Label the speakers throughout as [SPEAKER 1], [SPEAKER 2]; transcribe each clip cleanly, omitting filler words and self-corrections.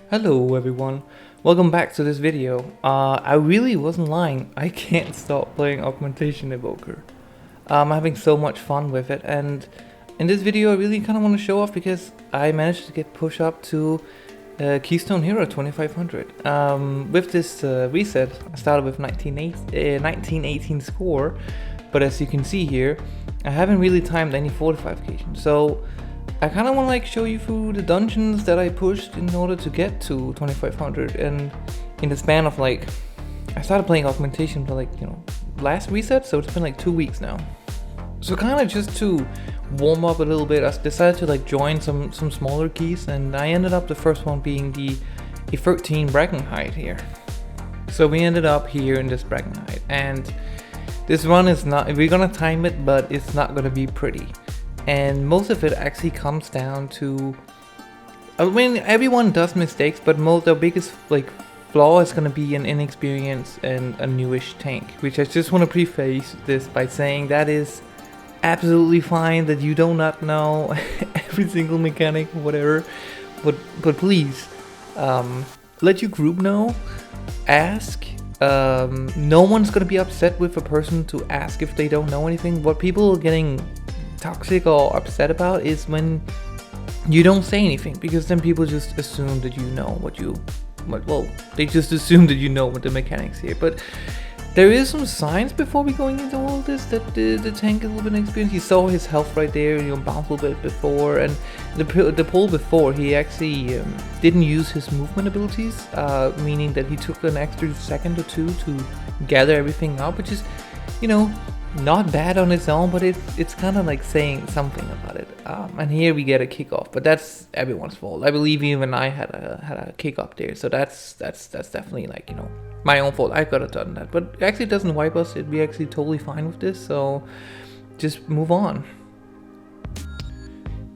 [SPEAKER 1] Hello everyone, welcome back to this video. I really wasn't lying, I can't stop playing Augmentation Evoker. I'm having so much fun with it, and in this video I really kind of want to show off because I managed to get pushed up to Keystone Hero 2500. With this reset, I started with 1918 score, but as you can see here, I haven't really timed any fortification, so I kind of want to show you through the dungeons that I pushed in order to get to 2500, and in the span of I started playing Augmentation for last reset, so it's been 2 weeks now. So kind of just to warm up a little bit, I decided to join some smaller keys, and I ended up the first one being the 13 Brackenhide here. So we ended up here in this Brackenhide, and this run is not, we're gonna time it, but it's not gonna be pretty. And most of it actually comes down to, I mean, everyone does mistakes, but the biggest flaw is gonna be an inexperienced and a newish tank, which I just want to preface this by saying that is absolutely fine, that you do not know every single mechanic, whatever, but please, let your group know, ask. No one's gonna be upset with a person to ask if they don't know anything. What people are getting toxic or upset about is when you don't say anything, because then people just assume that you know they just assume that you know what the mechanics here. But there is some signs before we going into all this that the tank is a little bit inexperienced. You saw his health right there, bounce a little bit before, and the pull before, he actually didn't use his movement abilities, meaning that he took an extra second or two to gather everything up, which is, not bad on its own, but it's kind of saying something about it. And here we get a kickoff, but that's everyone's fault. I believe even I had a kick up there, so that's definitely my own fault. I could have done that, but actually it doesn't wipe us. We're actually totally fine with this, so just move on.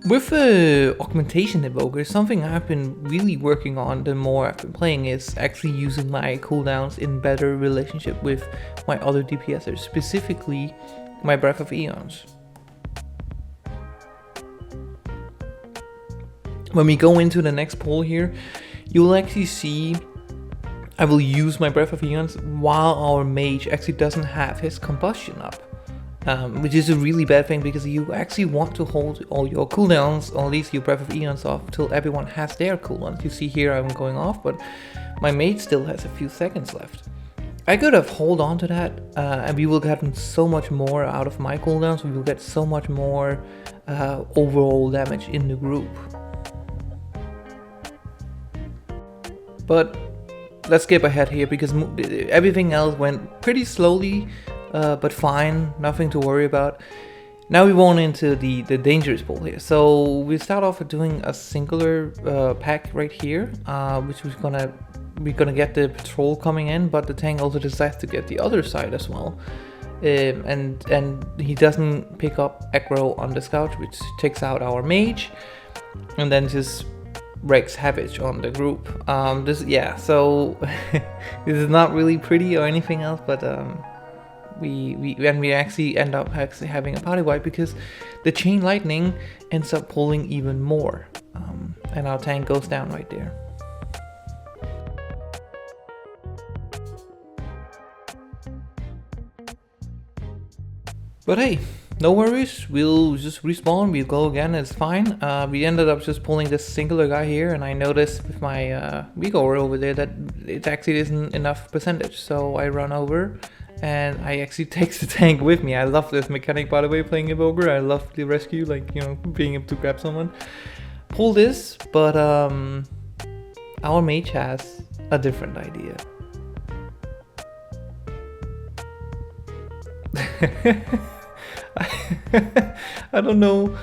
[SPEAKER 1] With Augmentation Evoker, something I've been really working on the more I've been playing is actually using my cooldowns in better relationship with my other DPSers, specifically my Breath of Eons. When we go into the next poll here, you'll actually see I will use my Breath of Eons while our mage actually doesn't have his combustion up. Which is a really bad thing, because you actually want to hold all your cooldowns, or at least your Breath of Eons, off till everyone has their cooldowns. You see here I'm going off, but my mate still has a few seconds left. I could have hold on to that, and we will get so much more out of my cooldowns. We will get so much more overall damage in the group. But let's skip ahead here, because everything else went pretty slowly. But fine, nothing to worry about. Now we went into the dangerous pool here. So we start off with doing a singular pack right here, which we're gonna get the patrol coming in, but the tank also decides to get the other side as well. And he doesn't pick up aggro on the scout, which takes out our mage, and then just wreaks havoc on the group. So this is not really pretty or anything else, but we actually end up having a party wipe, because the chain lightning ends up pulling even more, and our tank goes down right there. But hey, no worries, we'll just respawn, we'll go again, it's fine. We ended up just pulling this singular guy here, and I noticed with my regoer over there that it actually isn't enough percentage, so I run over and I actually take the tank with me. I love this mechanic, by the way, playing Evoker. I love the rescue, being able to grab someone. Pull this, but our mage has a different idea. I don't know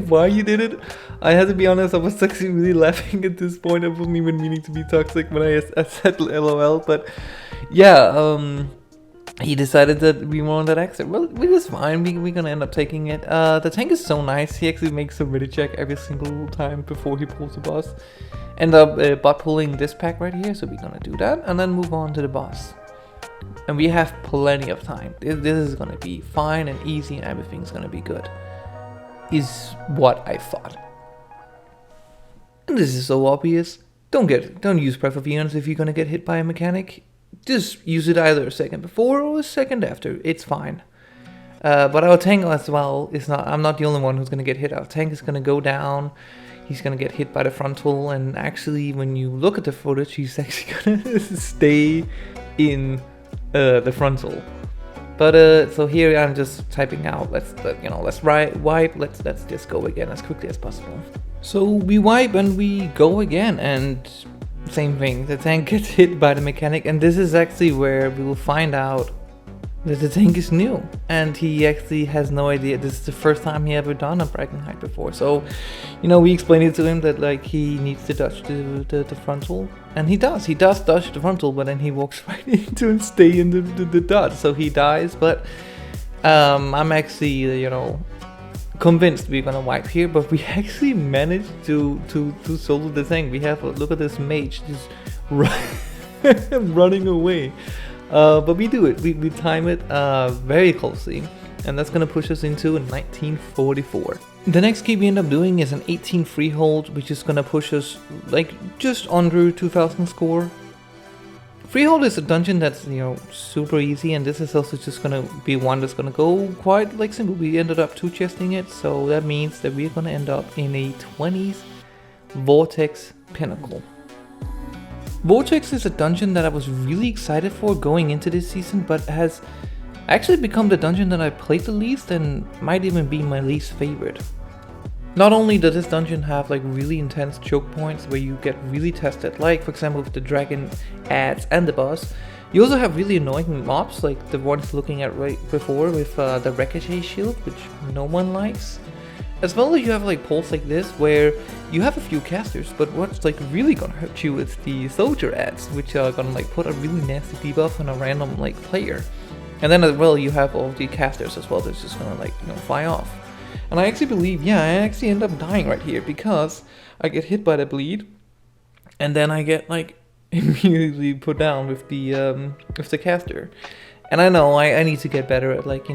[SPEAKER 1] why you did it. I have to be honest, I was actually really laughing at this point. I wasn't even meaning to be toxic when I said LOL, but yeah, he decided that we wanted that exit. Well, it was fine, we're gonna end up taking it. The tank is so nice, he actually makes a ready check every single time before he pulls the boss. End up bot pulling this pack right here, so we're gonna do that, and then move on to the boss. And we have plenty of time. This is gonna be fine and easy, and everything's gonna be good, is what I thought. And this is so obvious. Don't use Breath of Eons if you're gonna get hit by a mechanic. Just use it either a second before or a second after. It's fine. But our tank as well is not. I'm not the only one who's gonna get hit. Our tank is gonna go down. He's gonna get hit by the frontal, and actually, when you look at the footage, he's actually gonna stay in the frontal. But so here I'm just typing out. Let's wipe. Let's just go again as quickly as possible. So we wipe and we go again, and same thing. The tank gets hit by the mechanic, and this is actually where we will find out that the tank is new, and he actually has no idea. This is the first time he ever done a Brackenhide before. So, we explained it to him that like he needs to dodge the frontal, and he does dodge the frontal, but then he walks right into and stay in the dodge, so he dies. But I'm actually convinced we're gonna wipe here, but we actually managed to solo the tank. We have look at this mage just running away. But we do it. We time it very closely, and that's gonna push us into 1944. The next key we end up doing is an 18 freehold, which is gonna push us like just under 2000 score. Freehold is a dungeon that's super easy, and this is also just gonna be one that's gonna go quite like simple. We ended up 2-chesting it, so that means that we're gonna end up in a 20s Vortex Pinnacle. Vortex is a dungeon that I was really excited for going into this season, but has actually become the dungeon that I played the least and might even be my least favorite. Not only does this dungeon have like really intense choke points where you get really tested, like for example with the dragon ads and the boss, you also have really annoying mobs like the ones looking at right before with the Ricochet shield, which no one likes. As well as you have like pulls like this where you have a few casters, but what's like really gonna hurt you is the soldier ads, which are gonna like put a really nasty debuff on a random like player. And then as well you have all the casters as well that's just gonna like fly off. And I actually believe, I actually end up dying right here because I get hit by the bleed, and then I get like immediately put down with the caster. And I know I need to get better at like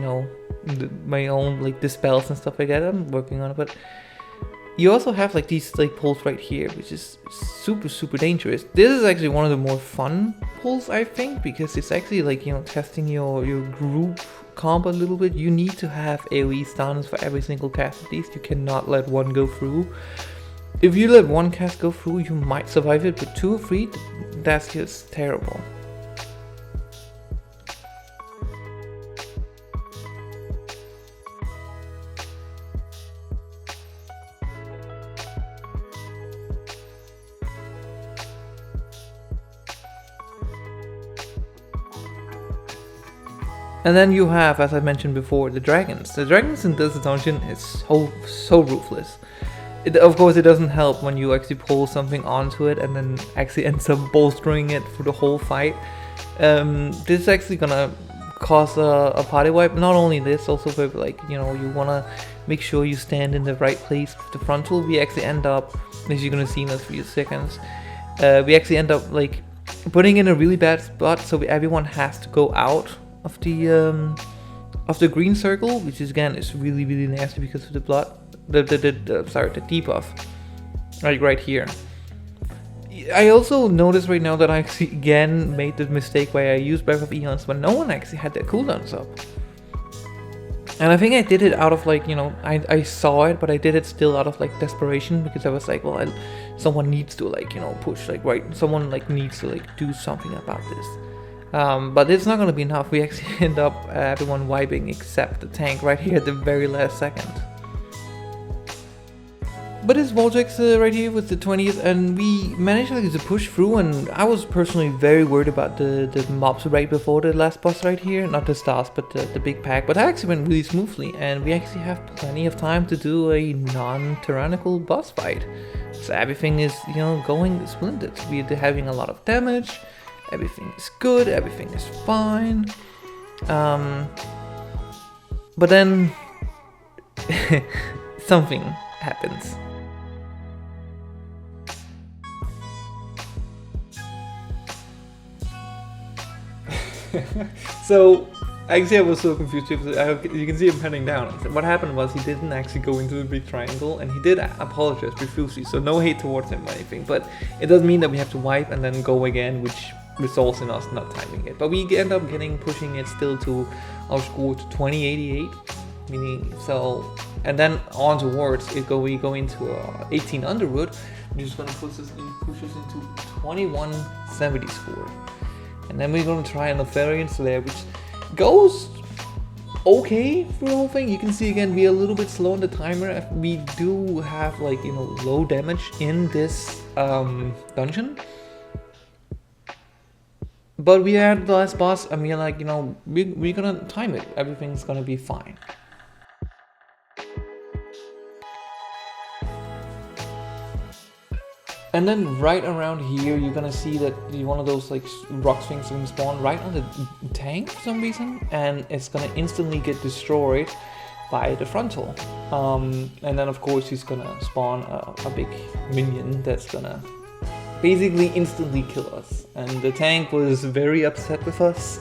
[SPEAKER 1] my own like dispels and stuff like that. I'm working on it, but you also have like these like pulls right here, which is super dangerous. This is actually one of the more fun pulls, I think, because it's actually like testing your group comp a little bit. You need to have AoE stuns for every single cast at least. You cannot let one go through. If you let one cast go through, you might survive it, but 2 or 3, that's just terrible. And then you have, as I mentioned before, the dragons. The dragons in this dungeon is so ruthless. Of course, it doesn't help when you actually pull something onto it and then actually ends up bolstering it for the whole fight. This is actually gonna cause a party wipe. Not only this, also but like you wanna make sure you stand in the right place with the frontal. We actually end up, as you're gonna see in a few seconds, we actually end up like putting in a really bad spot, so everyone has to go out of the green circle, which is again is really nasty because of the blood, the debuff, like right here. I also noticed right now that I actually again made the mistake where I used Breath of Eons when no one actually had their cooldowns up. And I think I did it out of like, I saw it, but I did it still out of like desperation, because I was like, well, someone needs to like, push, like someone like needs to like do something about this. But it's not gonna be enough. We actually end up everyone wiping except the tank right here at the very last second. But it's Vortex right here with the 20th, and we managed to push through, and I was personally very worried about the mobs right before the last boss right here. Not the stars, but the big pack. But that actually went really smoothly, and we actually have plenty of time to do a non-tyrannical boss fight. So everything is, going splendid. We're having a lot of damage. Everything is good, everything is fine. But then something happens. So Actually, I was so confused because you can see him heading down. What happened was he didn't actually go into the big triangle, and he did apologize profusely, so no hate towards him or anything. But it does mean that we have to wipe and then go again, which results in us not timing it. But we end up pushing it still to our score to 2088, meaning so. And then on towards it, we go into 18 Underwood, which is going to push us into 2170 score. And then we're going to try an Neltharus Slayer, which goes okay for the whole thing. You can see again we are a little bit slow on the timer. We do have like, you know, low damage in this dungeon. But we are at the last boss and we're like, you know, we're gonna time it. Everything's gonna be fine. And then right around here, you're gonna see that one of those like rock swings can spawn right on the tank for some reason, and it's gonna instantly get destroyed by the frontal. And then of course he's gonna spawn a big minion that's gonna basically instantly kill us. And the tank was very upset with us.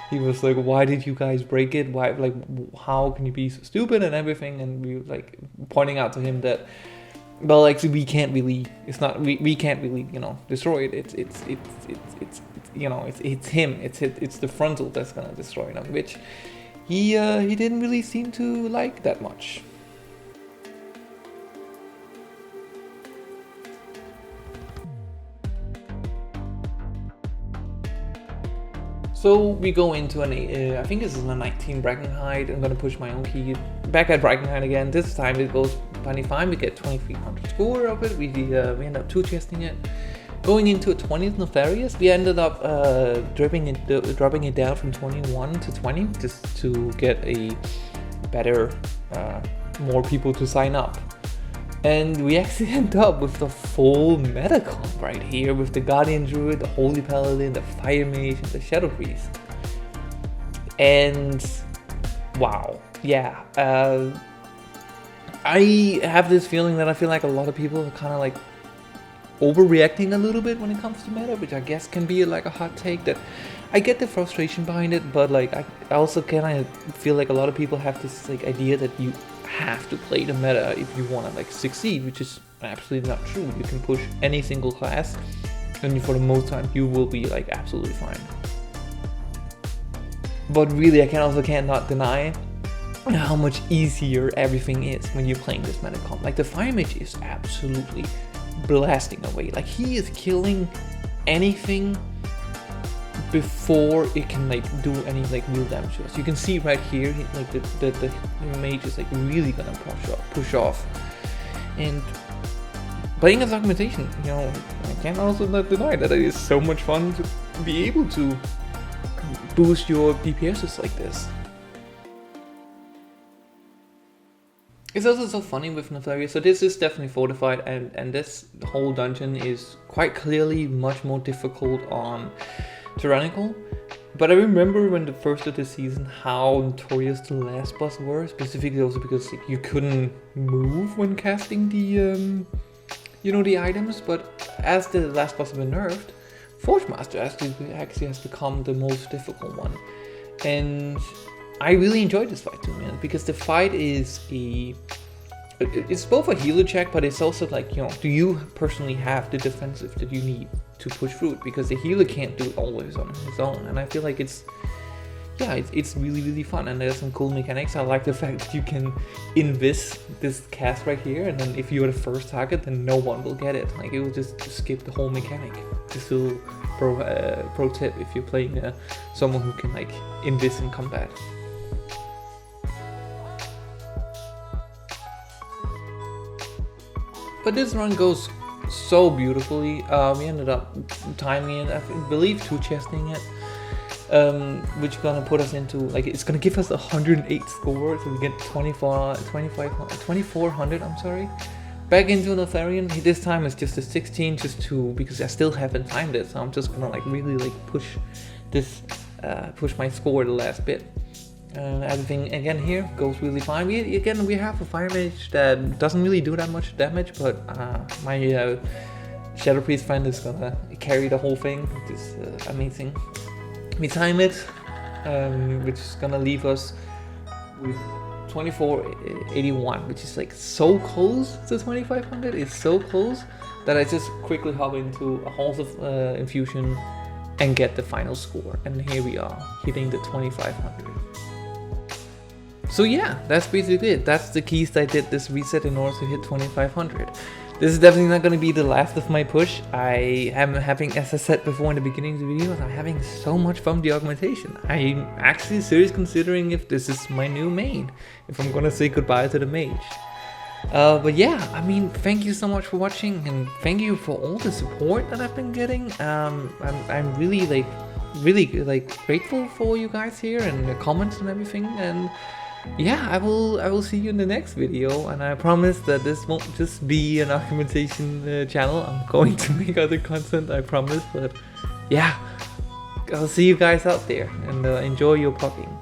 [SPEAKER 1] He was like, "Why did you guys break it? Why? Like, how can you be so stupid and everything?" And we were like pointing out to him that, well, like, we can't really, we can't really, you know, destroy it. It's you know, it's him. It's the frontal that's gonna destroy them, which he didn't really seem to like that much. So we go into I think this is a 19 Brackenhide. I'm gonna push my own key back at Brackenhide again. This time it goes plenty fine. We get 2300 score of it. We end up 2-chesting it. Going into a 20th Neltharus, we ended up dropping it down from 21 to 20 just to get a better, more people to sign up. And we actually end up with the full meta comp right here with the Guardian Druid, the Holy Paladin, the Fire Mage, and the Shadow Priest. And wow, yeah. I have this feeling that I feel like a lot of people are kind of like overreacting a little bit when it comes to meta, which I guess can be like a hot take. That I get the frustration behind it, but like I also kind of feel like a lot of people have this like idea that you have to play the meta if you want to like succeed, which is absolutely not true. You can push any single class and for the most time you will be like absolutely fine. But really I can't not deny how much easier everything is when you're playing this meta comp. Like the Fire Mage is absolutely blasting away. Like he is killing anything before it can like do any like real damage to us. You can see right here, like the mage is like really gonna push off. And playing as augmentation, you know, I can't also not deny that it is so much fun to be able to boost your DPSs like this. It's also so funny with Neltharus. So this is definitely fortified, and this whole dungeon is quite clearly much more difficult on tyrannical. But I remember when the first of the season how notorious the last boss were, specifically also because like, you couldn't move when casting the you know, the items. But as the last boss has been nerfed, Forge Master actually has become the most difficult one. And I really enjoyed this fight too, man, because the fight is it's both a healer check, but it's also like, you know, do you personally have the defensive that you need to push through it? Because the healer can't do it always on his own, and I feel like it's really, really fun, and there's some cool mechanics. I like the fact that you can invis this cast right here, and then if you're the first target, then no one will get it. Like, it will just skip the whole mechanic. Just a pro tip if you're playing someone who can like invis in combat. But this run goes so beautifully. We ended up timing it, I believe 2-chesting it, which gonna put us into, like, it's gonna give us 108 score, so we get 2400, I'm sorry. Back into Neltharian. This time it's just a 16, because I still haven't timed it, so I'm just gonna like really like push my score the last bit. Everything again here goes really fine. We have a Fire Mage that doesn't really do that much damage, but my Shadow Priest friend is gonna carry the whole thing, which is amazing. We time it, which is gonna leave us with 2481, which is like so close to 2500. It's so close that I just quickly hop into a Halls of Infusion and get the final score. And here we are, hitting the 2500. So yeah, that's basically it. That's the keys I did this reset in order to hit 2500. This is definitely not going to be the last of my push. I am having, as I said before in the beginning of the video, I'm having so much fun with the augmentation. I'm actually seriously considering if this is my new main, if I'm going to say goodbye to the mage. But yeah, I mean, thank you so much for watching, and thank you for all the support that I've been getting. I'm really grateful for you guys here and the comments and everything. And yeah, I will see you in the next video, and I promise that this won't just be an augmentation channel. I'm going to make other content, I promise. But yeah, I'll see you guys out there, and enjoy your popping.